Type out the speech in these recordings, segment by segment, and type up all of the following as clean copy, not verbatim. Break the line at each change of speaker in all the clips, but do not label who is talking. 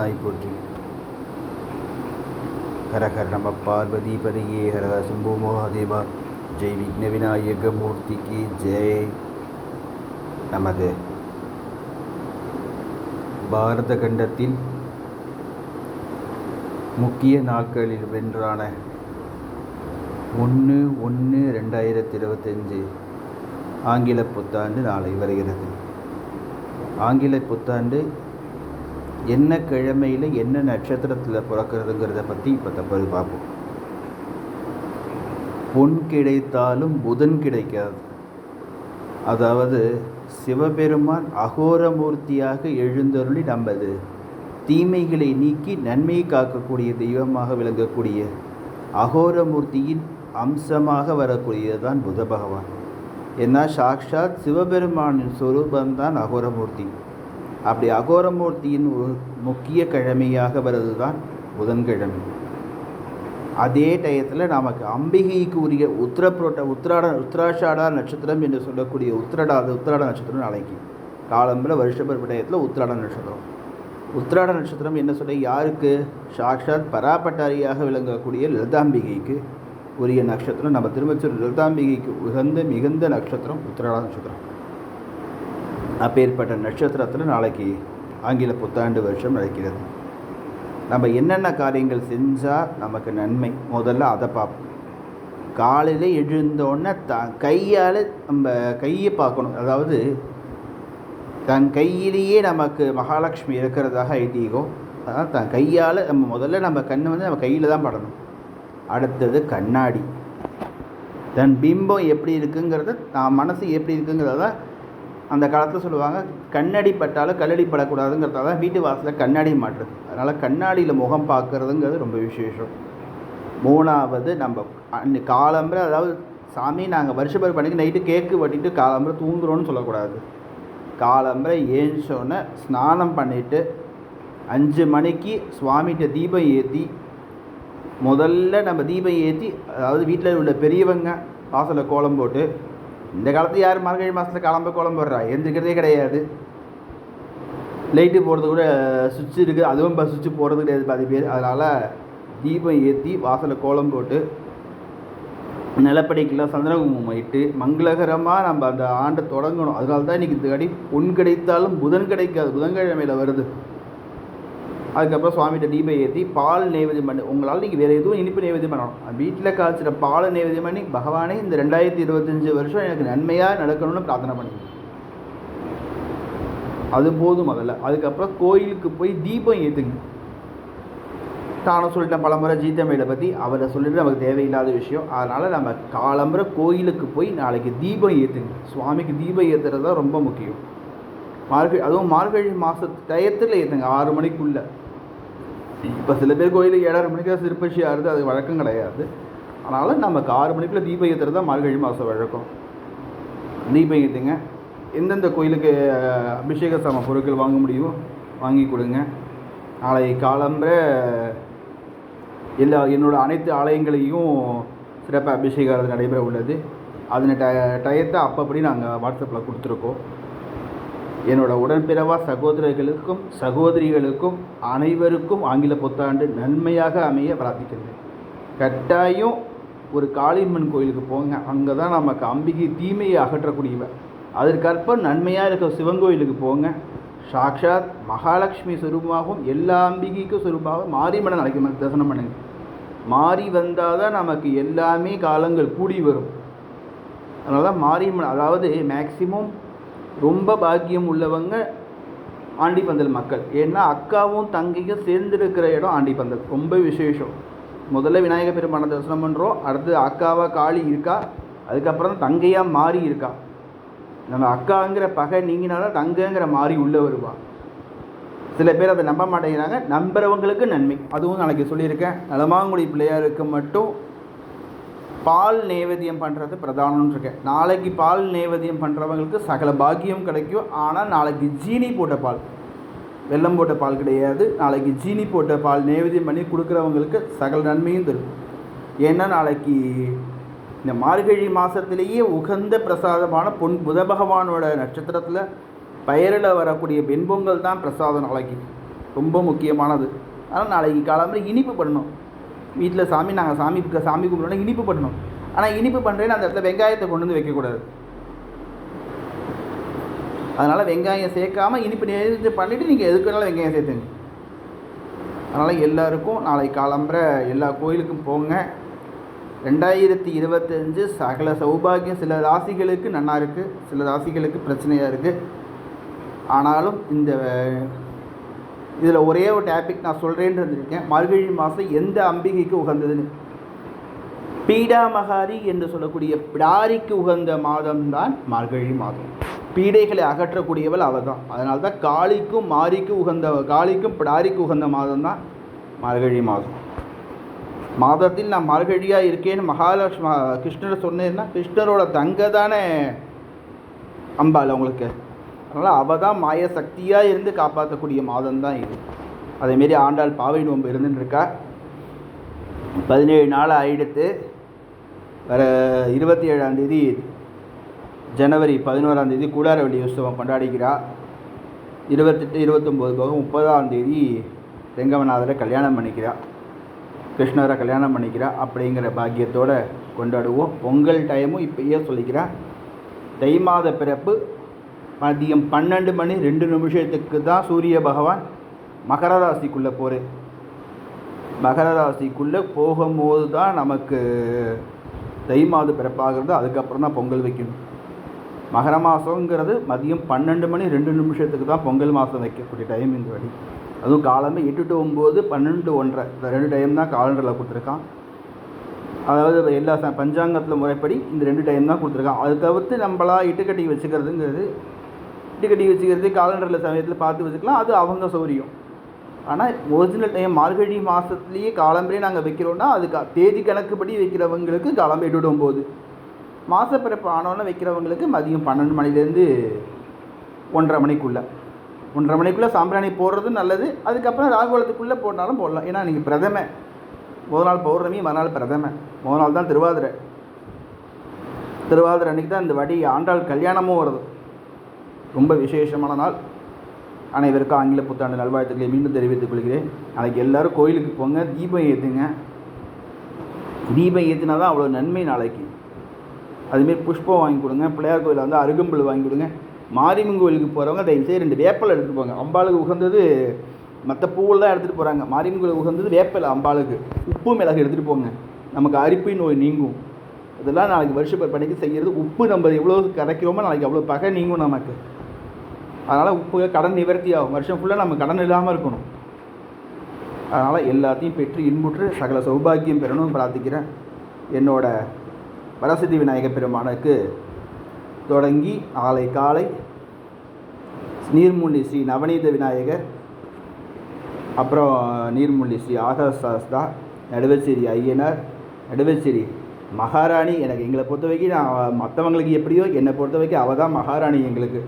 போற்றி. ஹரஹர நம பார்வதி பதையே ஹரஹர சம்போ மகாதேவா. ஜெய் விக்ன விநாயக மூர்த்திக்கு ஜெய். நமது பாரத கண்டத்தில் முக்கிய நாட்களில் வென்றான 1/1/2025 ஆங்கில புத்தாண்டு நாளை வருகிறது. ஆங்கில புத்தாண்டு என்ன கிழமையில் என்ன நட்சத்திரத்தில் பிறக்கிறதுங்கிறத பற்றி இப்போ தப்பது பார்ப்போம். பொன் கிடைத்தாலும் புதன் கிடைக்காது. அதாவது சிவபெருமான் அகோரமூர்த்தியாக எழுந்தருளி நமது தீமைகளை நீக்கி நன்மையை காக்கக்கூடிய தெய்வமாக விளங்கக்கூடிய அகோரமூர்த்தியின் அம்சமாக வரக்கூடியதுதான் புத பகவான். ஏன்னா சாக்ஷாத் சிவபெருமானின் சொரூபந்தான் அகோரமூர்த்தி. அப்படி அகோரமூர்த்தியின் ஒரு முக்கிய கிழமையாக வருது தான் புதன்கிழமை. அதே டயத்தில் நமக்கு அம்பிகைக்கு உரிய உத்திராஷாடா நட்சத்திரம் என்று சொல்லக்கூடிய உத்திராட நட்சத்திரம் நாளைக்கு காலம்பில் வருஷபர் டயத்தில் உத்திராட நட்சத்திரம். உத்திராட நட்சத்திரம் என்ன சொல்ல யாருக்கு? சாக்ஷாத் பராபட்டாரியாக விளங்கக்கூடிய லலிதாம்பிகைக்கு உரிய நட்சத்திரம். நம்ம திரும்பச்சூர் லலிதாம்பிகைக்கு மிகுந்த நட்சத்திரம் உத்திராட நட்சத்திரம். அப்பேற்பட்ட நட்சத்திரத்தில் நாளைக்கு ஆங்கில புத்தாண்டு வருஷம் நடக்கிறது. நம்ம என்னென்ன காரியங்கள் செஞ்சால் நமக்கு நன்மை, முதல்ல அதை பார்ப்போம். காலையில் எழுந்தோடனே கையால் நம்ம கையை பார்க்கணும். அதாவது தன் கையிலேயே நமக்கு மகாலட்சுமி இருக்கிறதாக ஐதீகம். அதாவது தன் கையால் முதல்ல நம்ம கண்ணை நம்ம கையில் தான் படணும். அடுத்தது கண்ணாடி. தன் பிம்பம் எப்படி இருக்குங்கிறத மனசு எப்படி இருக்குங்கிறத அந்த காலத்தில் சொல்லுவாங்க. கண்ணாடி பட்டாலும் கல்லடி படக்கூடாதுங்கிறதால தான் வீட்டு வாசலில் கண்ணாடி மாட்டுறது. அதனால் கண்ணாடியில் முகம் பார்க்குறதுங்கிறது ரொம்ப விசேஷம். மூணாவது நம்ம காலம்பரை, அதாவது சாமி நாங்கள் வருஷப்பர் பண்ணிக்கு நைட்டு கேக்கு வெட்டிட்டு காலம்பரை தூங்குறோன்னு சொல்லக்கூடாது. காலம்பரை ஏஞ்சோன்னே ஸ்நானம் பண்ணிவிட்டு 5 மணிக்கு சுவாமிகிட்ட தீபம் ஏற்றி, முதல்ல நம்ம தீபம் ஏற்றி, அதாவது வீட்டில் உள்ள பெரியவங்க வாசலில் கோலம் போட்டு, இந்த காலத்தில் யார் மார்கழி மாதத்தில் கிளம்ப கோலம் போடுறா? எழுந்திருக்கிறதே கிடையாது. லைட்டு போடுறது கூட சுவிட்ச் இருக்குது, அதுவும் இப்போ சுவிட்சு போடுறது கிடையாது பாதி பேர். அதனால் தீபம் ஏற்றி வாசலில் கோலம் போட்டு நிலப்படிக்கெல்லாம் சந்திரகுமம் இட்டு மங்களகரமாக நம்ம அந்த ஆண்டை தொடங்கணும். அதனால தான் இன்றைக்கி இந்த அடி பொன் கிடைத்தாலும் புதன் கிடைக்காது, புதன்கிழமையில் வருது. அதுக்கப்புறம் சுவாமிகிட்ட தீபம் ஏற்றி பால் நைவேத்தியம் பண்ணி, உங்களால் நீங்கள் வேறு எதுவும் இனிப்பு நைவேத்தியம் பண்ணணும். வீட்டில் காய்ச்சிற பால் நைவேத்தியம் பண்ணி பகவானே இந்த 2025 வருஷம் எனக்கு நன்மையாக நடக்கணும்னு பிரார்த்தனை பண்ணி அது போதும் முதல்ல. அதுக்கப்புறம் கோயிலுக்கு போய் தீபம் ஏற்றுங்க. தானும் சொல்லிட்டேன் பலமுறை ஜீத்தமையில பற்றி, அவரை சொல்லிட்டு நமக்கு தேவையில்லாத விஷயம். அதனால் நம்ம காலம்புரை கோயிலுக்கு போய் நாளைக்கு தீபம் ஏற்றுங்க. சுவாமிக்கு தீபம் ஏற்றுறது தான் ரொம்ப முக்கியம். அதுவும் மார்கழி மாத டயத்தில் ஏற்றுங்க, 6 மணிக்குள்ளே. இப்போ சில பேர் கோயிலுக்கு 7:30 மணிக்கு தான் திருப்பச்சி ஆறுது, அது வழக்கம் கிடையாது. அதனால் நமக்கு 6 மணிக்குள்ளே தீபம் ஏற்றுறது தான் மார்கழி மாதம் வழக்கம். தீபம் ஏற்றுங்க. எந்தெந்த கோயிலுக்கு அபிஷேக சாம பொருட்கள் வாங்க முடியுமோ வாங்கி கொடுங்க. நாளை காலம்பரை என்னோடய அனைத்து ஆலயங்களையும் சிறப்பு அபிஷேகம் நடைபெற உள்ளது. அதன் டயத்தை அப்பப்படி நாங்கள் வாட்ஸ்அப்பில் கொடுத்துருக்கோம். என்னோடய உடன்பிறவா சகோதரர்களுக்கும் சகோதரிகளுக்கும் அனைவருக்கும் ஆங்கில புத்தாண்டு நன்மையாக அமைய பிரார்த்திக்கிறேன். கட்டாயம் ஒரு காளியம்மன் கோயிலுக்கு போங்க. அங்கே தான் நமக்கு அம்பிகை தீமையை அகற்றக்கூடியவர். அதற்கற்ப நன்மையாக இருக்க சிவன் கோயிலுக்கு போங்க. சாக்ஷாத் மகாலட்சுமி சுரூபமாகவும் எல்லா அம்பிகைக்கும் சுரூபமாகவும் மாரியம்மனை நாளைக்கு தரிசனம் பண்ணுங்க. மாறி வந்தால் தான் நமக்கு எல்லாமே காலங்கள் கூடி வரும். அதனால தான் மாரியம்மன், அதாவது மேக்சிமம் ரொம்ப பாக்கியம் உள்ளவங்க ஆண்டிப்பந்தல் மக்கள். ஏன்னா அக்காவும் தங்கையும் சேர்ந்துருக்கிற இடம் ஆண்டிப்பந்தல் ரொம்ப விசேஷம். முதல்ல விநாயகர் பெருமானை தரிசனம் பண்ணுறோம். அடுத்து அக்காவாக காளி இருக்கா, அதுக்கப்புறம் தான் தங்கையாக மாறி இருக்கா. நம்ம அக்காங்கிற பகை நீங்கினாலும் தங்கைங்கிற மாறி உள்ளே வருவா. சில பேர் அதை நம்ப மாட்டேங்கிறாங்க. நம்புறவங்களுக்கு நன்மை. அதுவும் நாளைக்கு சொல்லியிருக்கேன். நலமாங்குடி பிள்ளையாருக்கு மட்டும் பால் நைவேத்தியம் பண்ணுறது பிரதானம்னு இருக்கேன். நாளைக்கு பால் நைவேத்தியம் பண்ணுறவங்களுக்கு சகல பாக்கியம் கிடைக்கும். ஆனால் நாளைக்கு ஜீனி போட்ட பால், வெல்லம் போட்ட பால் கிடையாது. நாளைக்கு ஜீனி போட்ட பால் நைவேத்தியம் பண்ணி கொடுக்குறவங்களுக்கு சகல நன்மையும் தரும். ஏன்னா நாளைக்கு இந்த மார்கழி மாதத்திலேயே உகந்த பிரசாதமான புத பகவானோட நட்சத்திரத்தில் பெயரில் வரக்கூடிய வெண்பொங்கல் தான் பிரசாதம். நாளைக்கு ரொம்ப முக்கியமானது. ஆனால் நாளைக்கு காலம்பரை இனிப்பு பண்ணணும். வீட்டில் நாங்கள் சாமி கும்பிட்றோன்னா இனிப்பு பண்ணணும். ஆனால் இனிப்பு பண்ணுறேன்னு அந்த இடத்துல வெங்காயத்தை கொண்டு வந்து வைக்கக்கூடாது. அதனால் வெங்காயம் சேர்க்காமல் இனிப்பு நேர்த்து பண்ணிவிட்டு நீங்கள் எதுக்குனாலும் வெங்காயம் சேர்த்துங்க. அதனால் எல்லாருக்கும் நாளைக்கு காலம்பரை எல்லா கோயிலுக்கும் போங்க. 2025 சகல சௌபாகியம். சில ராசிகளுக்கு நல்லா இருக்குது, சில ராசிகளுக்கு பிரச்சனையாக இருக்குது. ஆனாலும் இதில் ஒரே ஒரு டாபிக் நான் சொல்கிறேன்னு இருந்திருக்கேன். மார்கழி மாதம் எந்த அம்பிகைக்கு உகந்ததுன்னு. பீடாமகாரி என்று சொல்லக்கூடிய பிடாரிக்கு உகந்த மாதம்தான் மார்கழி மாதம். பீடைகளை அகற்றக்கூடியவள் அவள் தான். அதனால தான் காளிக்கும் பிடாரிக்கு உகந்த மாதம் தான் மார்கழி மாதம். மாதத்தில் நான் மார்கழியாக இருக்கேன்னு மகாலட்சுமி கிருஷ்ணரை சொன்னேன்னா கிருஷ்ணரோட தங்க தானே அம்பாள் அவங்களுக்கு. அதனால் அவள் தான் மாய சக்தியாக இருந்து காப்பாற்றக்கூடிய மாதம் தான் இது. அதேமாரி ஆண்டாள் பாவை நோன்பு இருந்துருக்கா. 17 நாள் ஆகிடுத்து. வர 27ஆம் ஜனவரி 11ஆம் கூடாரவள்ளி உற்சவம் கொண்டாடிக்கிறா. 28, 29 போக 30ஆம் ரெங்கவநாதரை கல்யாணம் பண்ணிக்கிறா, கிருஷ்ணரை கல்யாணம் பண்ணிக்கிறா. அப்படிங்கிற பாக்கியத்தோடு கொண்டாடுவோம். பொங்கல் டைமும் இப்போயே சொல்லிக்கிறா. தை மாத பிறப்பு மதியம் 12:02 தான் சூரிய பகவான் மகர ராசிக்குள்ளே போகிறேன். மகர ராசிக்குள்ளே போகும்போது தான் நமக்கு தை மாத பிறப்பாகிறது. அதுக்கப்புறம் தான் பொங்கல் வைக்கணும். மகர மாதங்கிறது மதியம் 12:02 தான் பொங்கல் மாதம் வைக்கக்கூடிய டைம். இந்த வழி அதுவும் காலமே 8 to 9, 12 to 1:30 இந்த 2 டைம் தான் காலண்டரில் கொடுத்துருக்கான். அதாவது எல்லா பஞ்சாங்கத்தில் முறைப்படி இந்த 2 டைம் தான் கொடுத்துருக்கான். அது தவிர்த்து நம்மளாக இட்டுக்கட்டி வச்சுக்கிறதுங்கிறது, இட்டுக்கட்டி வச்சுக்கிறது காலண்டரில் சமயத்தில் பார்த்து வச்சுக்கலாம், அது அவங்க சௌரியம். ஆனால் ஒரிஜினல் டைம் மார்கழி மாதத்துலேயே காலம்பரே நாங்கள் வைக்கிறோன்னா அதுக்கு தேதி கணக்குப்படி வைக்கிறவங்களுக்கு காலம்பரை 8 to 9, மாதப்பிறப்பு ஆனோன்னு வைக்கிறவங்களுக்கு மதியம் 12 மணிலேருந்து 1:30 மணிக்குள்ளே. 1:30 மணிக்குள்ளே சாம்பிராணி போடுறது நல்லது. அதுக்கப்புறம் ராகுலத்துக்குள்ளே போட்டாலும் போடலாம். ஏன்னா நீங்கள் பிரதமை முதல் நாள் பௌர்ணமி, மறுநாள் பிரதமை, முதல் நாள் தான் திருவாதிரை அன்றைக்கி தான் இந்த வாட்டி ஆண்டாள் கல்யாணமும் வருது. ரொம்ப விசேஷமான நாள். அனைவருக்கும் ஆங்கில புத்தாண்டு நல்வாழ்த்துக்களை மீண்டும் தெரிவித்துக் கொள்கிறேன். நாளைக்கு எல்லோரும் கோயிலுக்கு போங்க, தீபம் ஏற்றுங்க. தீபம் ஏற்றினா தான் அவ்வளோ நன்மை நாளைக்கு. அதுமாரி புஷ்பம் வாங்கி கொடுங்க. பிள்ளையார் கோயிலில் வந்து அருகம்புல் வாங்கி கொடுங்க. மாரியம்மன் கோயிலுக்கு போகிறவங்க தயவுசெய்து 2 வேப்பலை எடுத்துகிட்டு போங்க. அம்பாளுக்கு உகந்தது மற்ற பூவில் தான் எடுத்துகிட்டு போகிறாங்க. மாரியம்மன் கோயிலுக்கு உகந்தது வேப்பலை. அம்பாளுக்கு உப்பு மிளகு எடுத்துகிட்டு போங்க. நமக்கு அரிப்பு நோய் நீங்கும். இதெல்லாம் நாளைக்கு வருஷ பணிக்கு செய்கிறது. உப்பு நம்ம எவ்வளோ கரைக்கிறோமோ நாளைக்கு அவ்வளோ பகை நீங்கும் நமக்கு. அதனால் உப்பு கடன் நிவர்த்தி ஆகும். வருஷம் ஃபுல்லாக நம்ம கடன் இல்லாமல் இருக்கணும். அதனால் எல்லாத்தையும் பெற்று இன்புற்று சகல சௌபாகியம் பெறணும் பிரார்த்திக்கிறேன். என்னோட வரசித்தி விநாயகர் பெருமானுக்கு தொடங்கி நாளை காலை நீர்மூழ்கி ஸ்ரீ நவநீத விநாயகர், அப்புறம் நீர்மூழ்கி ஸ்ரீ ஆகாசாஸ்தா, நடுவச்சேரி ஐயனார், நடுவச்சேரி மகாராணி. எங்களை பொறுத்த வரைக்கும் நான் மற்றவங்களுக்கு எப்படியோ என்னை பொறுத்த வரைக்கும் அவள் தான் மகாராணி. எங்களுக்கு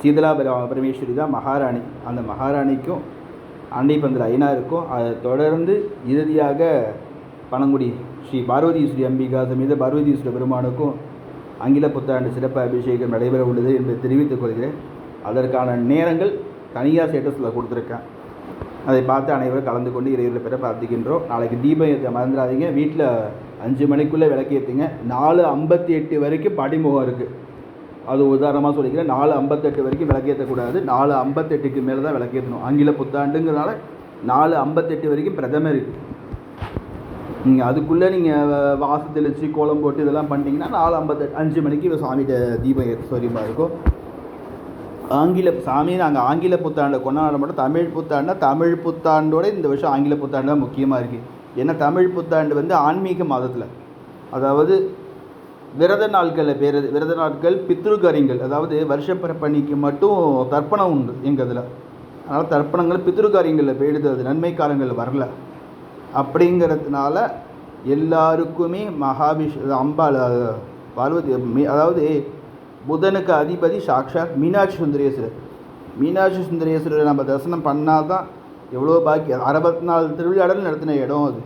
சீதலா பரமேஸ்வரி தான் மகாராணி. அந்த மகாராணிக்கும் ஆண்டிப்பந்தல் ஐயனாருக்கும், அதை தொடர்ந்து இறுதியாக பனங்குடி ஸ்ரீ பார்வதீஸ்வரி அம்பிகா சமேத பார்வதீஸ்வர பெருமானுக்கும் ஆங்கில புத்தாண்டு சிறப்பு அபிஷேகம் நடைபெற உள்ளது என்பதை தெரிவித்துக் கொள்கிறேன். அதற்கான நேரங்கள் தனியாக ஸ்டேட்டஸில் கொடுத்துருக்கேன். அதை பார்த்து அனைவரும் கலந்து கொண்டு இறைவனை பெற பிரார்த்திக்கின்றோம். நாளைக்கு தீபம் ஏற்ற மறந்துடாதீங்க. வீட்டில் 5 மணிக்குள்ளே விளக்கேற்றுங்க. 4:58 வரைக்கும் படிமுகம் இருக்குது. அது உதாரணமாக சொல்லிக்கிறேன். 4:58 வரைக்கும் விளக்கேற்றக்கூடாது. 4:58க்கு மேலே தான் விளக்கேற்றணும். ஆங்கில புத்தாண்டுங்கிறதுனால 4:58 வரைக்கும் பிரதமர் இருக்குது. நீங்கள் அதுக்குள்ளே நீங்கள் வாசு தெளித்து கோலம் போட்டு இதெல்லாம் பண்ணிட்டீங்கன்னா 4:58 5 மணிக்கு சாமிகிட்ட தீபம் ஏற்ற சௌரியமாக இருக்கும். நாங்கள் ஆங்கில புத்தாண்டை கொண்டாட மாட்டோம். தமிழ் புத்தாண்டோட இந்த வருஷம் ஆங்கில புத்தாண்டு தான் முக்கியமாக இருக்குது. ஏன்னா தமிழ் புத்தாண்டு வந்து ஆன்மீக மாதத்தில், அதாவது விரத நாட்கள் பித்ருகாரியங்கள், அதாவது வருஷப்பிறப்பணிக்கு மட்டும் தர்ப்பணம் உண்டு எங்கள் இதில். அதனால் தர்ப்பணங்கள் பித்ருகாரியங்களில் போயிடுது. அது நன்மை காலங்கள் வரல. அப்படிங்கிறதுனால எல்லாருக்குமே அம்பாள் பார்வதி, அதாவது புதனுக்கு அதிபதி சாக்ஷாத் மீனாட்சி சுந்தரேஸ்வரர் நம்ம தரிசனம் பண்ணால் தான் எவ்வளோ பாக்கி. 64 திருவிழாடல் நடத்தின இடம் அது.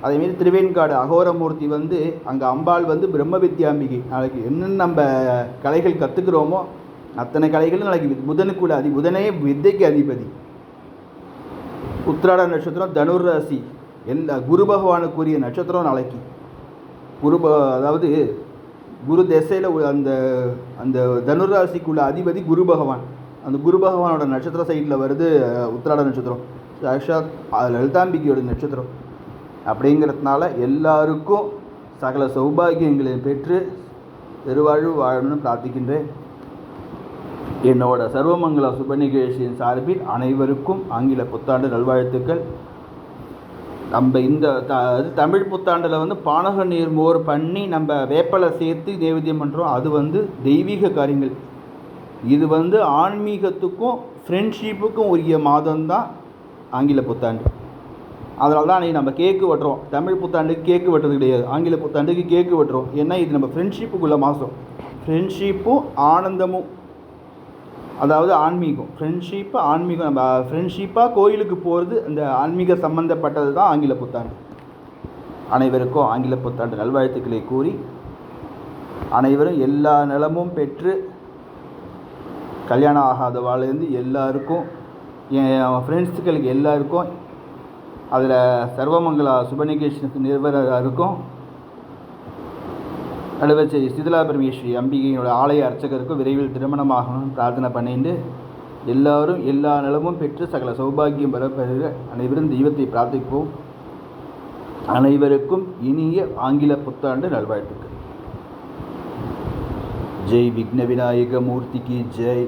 அதேமாரி திருவேன்காடு அகோரமூர்த்தி வந்து அங்கே அம்பாள் வந்து பிரம்ம வித்யாம்பிகை. நாளைக்கு என்னென்ன நம்ம கலைகள் கற்றுக்குறோமோ அத்தனை கலைகளும் நாளைக்கு புதனுக்குள்ள புதனே வித்தைக்கு அதிபதி. உத்திராட நட்சத்திரம் தனுர் ராசி, எல்லா குரு பகவானுக்குரிய நட்சத்திரம் நாளைக்கு. அதாவது குரு திசையில் அந்த அந்த தனுர் ராசிக்குள்ள அதிபதி குரு பகவான். அந்த குரு பகவானோட நட்சத்திர சைடில் வருது உத்திராட நட்சத்திரம். சாக்ஷாத் லலிதாம்பிகையோட நட்சத்திரம். அப்படிங்கிறதுனால எல்லாருக்கும் சகல சௌபாகியங்களை பெற்று பெருவாழ்வு வாழணும்னு பிரார்த்திக்கின்றேன். என்னோட சர்வமங்கல சுப நிகழ்ச்சியின் சார்பில் அனைவருக்கும் ஆங்கில புத்தாண்டு நல்வாழ்த்துக்கள். நம்ம இந்த தமிழ் புத்தாண்டில் பானக நீர் மோர் பண்ணி நம்ம வேப்பலை சேர்த்து நைவேத்தியம் பண்ணுறோம். அது தெய்வீக காரியங்கள். இது ஆன்மீகத்துக்கும் ஃப்ரெண்ட்ஷிப்புக்கும் உரிய மாதம்தான் ஆங்கில புத்தாண்டு. அதனால தான் அன்றைக்கி நம்ம கேக்கு வெட்டுறோம். தமிழ் புத்தாண்டுக்கு கேக்கு வெட்டுறது கிடையாது, ஆங்கில புத்தாண்டுக்கு கேக்கு வெட்டுறோம். ஏன்னா இது நம்ம ஃப்ரெண்ட்ஷிப்புக்குள்ள மாதம். ஃப்ரெண்ட்ஷிப்பும் ஆனந்தமும், அதாவது ஆன்மீகம். ஆன்மீகம். நம்ம ஃப்ரெண்ட்ஷிப்பாக கோயிலுக்கு போகிறது அந்த ஆன்மீக சம்பந்தப்பட்டது தான் ஆங்கில புத்தாண்டு. அனைவருக்கும் ஆங்கில புத்தாண்டு நல்வாழ்த்துக்களை கூறி அனைவரும் எல்லா நலமும் பெற்று, கல்யாணம் ஆகாதவாலேருந்து எல்லாருக்கும், என் ஃப்ரெண்ட்ஸுகளுக்கு எல்லாருக்கும், அதில் சர்வமங்கலா சுபநிகேஷனுக்கு நிறுவனருக்கும், நடுவச்சை சிதலா பரமேஸ்வரி அம்பிகையோட ஆலய அர்ச்சகருக்கும் விரைவில் திருமணமாகணும்னு பிரார்த்தனை பண்ணிட்டு எல்லாரும் எல்லா நலமும் பெற்று சகல சௌபாகியம் பெற அனைவரும் தெய்வத்தை பிரார்த்திப்போம். அனைவருக்கும் இனிய ஆங்கில புத்தாண்டு நல்வாழ்த்துக்கள். ஜெய் விக்ன விநாயக மூர்த்திக்கு ஜெய்.